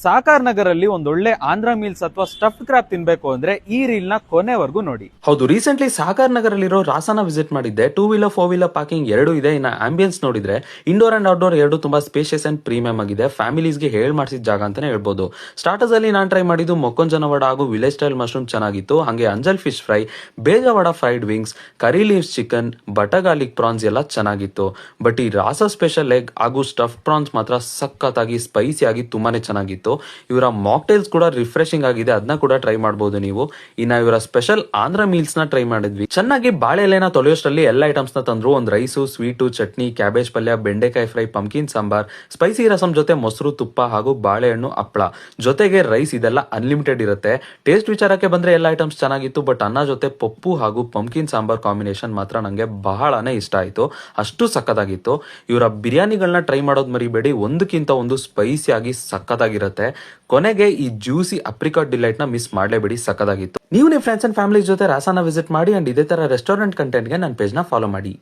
ಸಾಕಾರ್ ನಗರಲ್ಲಿ ಒಂದೊಳ್ಳೆ ಆಂಧ್ರ ಮೀಲ್ಸ್ ಅಥವಾ stuffed crab ತಿನ್ಬೇಕು ಅಂದ್ರೆ ಈ ರೀಲ್ ನ ಕೊನೆವರೆಗೂ ನೋಡಿ. ಹೌದು, ರೀಸೆಂಟ್ಲಿ ಸಾಕಾರ್ ನಗರಲ್ಲಿರೋ ರಾಸಾನ ವಿಸಿಟ್ ಮಾಡಿದ್ದೆ. 2 ವೀಲರ್ 4 ವೀಲರ್ ಪಾರ್ಕಿಂಗ್ ಎರಡು ಇದೆ. ಇನ್ನ ಆಂಬಿಯನ್ಸ್ ನೋಡಿದ್ರೆ ಇಂಡೋರ್ ಅಂಡ್ ಔಟ್ಡೋರ್ ಎರಡು ತುಂಬಾ ಸ್ಪೇಷಿಯಸ್ ಅಂಡ್ ಪ್ರೀಮಿಯಂ ಆಗಿದೆ. ಫ್ಯಾಮಿಲೀಸ್ಗೆ ಹೇಳ್ ಮಾಡಿಸಿದ ಜಾಗ ಅಂತಾನೆ ಹೇಳ್ಬೋದು. ಸ್ಟಾರ್ಟರ್ಸ್ ಅಲ್ಲಿ ನಾನು ಟ್ರೈ ಮಾಡಿದ್ದು ಮೊಕ್ಕೊಂಜನ ವಡ ಹಾಗೂ ವಿಲೇಜ್ ಸ್ಟೈಲ್ ಮಶ್ರೂಮ್ ಚೆನ್ನಾಗಿತ್ತು. ಹಾಗೆ anjal fish fry, Bezawada fried wings, curry leaves chicken, butter garlic prawns ಎಲ್ಲ ಚೆನ್ನಾಗಿತ್ತು. ಬಟ್ ಈ ರಾಸ ಸ್ಪೆಷಲ್ ಎಗ್ ಹಾಗೂ ಸ್ಟಫ್ ಪ್ರಾನ್ಸ್ ಮಾತ್ರ ಸಖತ್ತಾಗಿ ಸ್ಪೈಸಿ ಆಗಿ ತುಂಬಾನೇ ಚೆನ್ನಾಗಿತ್ತು. ಇವರ ಮಾಕ್ಟೇಲ್ಸ್ ಕೂಡ ರಿಫ್ರೆಶಿಂಗ್ ಆಗಿದೆ, ಅದನ್ನ ಕೂಡ ಟ್ರೈ ಮಾಡಬಹುದು ನೀವು. ಇನ್ನ ಇವರ ಸ್ಪೆಷಲ್ ಆಂಧ್ರ ಮೀಲ್ಸ್ ನ ಟ್ರೈ ಮಾಡಿದ್ವಿ. ಚೆನ್ನಾಗಿ ಬಾಳೆ ಎಲೆನ ತೊಳೆಯೋಷ್ಟರಲ್ಲಿ ಎಲ್ಲ ಐಟಮ್ಸ್ ನ ತಂದ್ರು. ಒಂದ್ ರೈಸು, ಸ್ವೀಟು, ಚಟ್ನಿ, ಕ್ಯಾಬೇಜ್ ಪಲ್ಯ, ಬೆಂಡೆಕಾಯಿ fry, pumpkin sambar, spicy rasam ಜೊತೆ ಮೊಸರು, ತುಪ್ಪ ಹಾಗೂ ಬಾಳೆಹಣ್ಣು, ಹಪ್ಪಳ ಜೊತೆಗೆ ರೈಸ್, ಇದೆಲ್ಲ ಅನ್ಲಿಮಿಟೆಡ್ ಇರುತ್ತೆ. ಟೇಸ್ಟ್ ವಿಚಾರಕ್ಕೆ ಬಂದ್ರೆ ಎಲ್ಲ ಐಟಮ್ಸ್ ಚೆನ್ನಾಗಿತ್ತು. ಬಟ್ ಅನ್ನ ಜೊತೆ ಪಪ್ಪು ಹಾಗೂ ಪಂಪ್ಕಿನ್ ಸಾಂಬಾರ್ ಕಾಂಬಿನೇಷನ್ ಮಾತ್ರ ನಂಗೆ ಬಹಳನೇ ಇಷ್ಟ ಆಯ್ತು. ಅಷ್ಟು ಸಖತ್ತಾಗಿತ್ತು. ಇವರ ಬಿರಿಯಾನಿಗಳನ್ನ ಟ್ರೈ ಮಾಡೋದ್ ಮರಿಬೇಡಿ, ಒಂದಕ್ಕಿಂತ ಒಂದು ಸ್ಪೈಸಿ ಆಗಿ ಸಖತ್ತಾಗಿರುತ್ತೆ. ಕೊನೆಗೆ ಈ ಜ್ಯೂಸಿ ಅಪ್ರಿಕಾಟ್ ಡಿಲೈಟ್ ನ ಮಿಸ್ ಮಾಡಲೇಬೇಡಿ, ಸಖತ್ತಾಗಿತ್ತು. ನೀವು ನಿಮ್ಮ ಫ್ರೆಂಡ್ಸ್ ಅಂಡ್ ಫ್ಯಾಮಿಲಿ ಜೊತೆ ರಾಸಾನ ವಿಸಿಟ್ ಮಾಡಿ ಅಂಡ್ ಇದೇ ತರ ರೆಸ್ಟೋರೆಂಟ್ ಕಂಟೆಂಟ್ಗೆ ನನ್ನ ಪೇಜ್ ನ ಫಾಲೋ ಮಾಡಿ.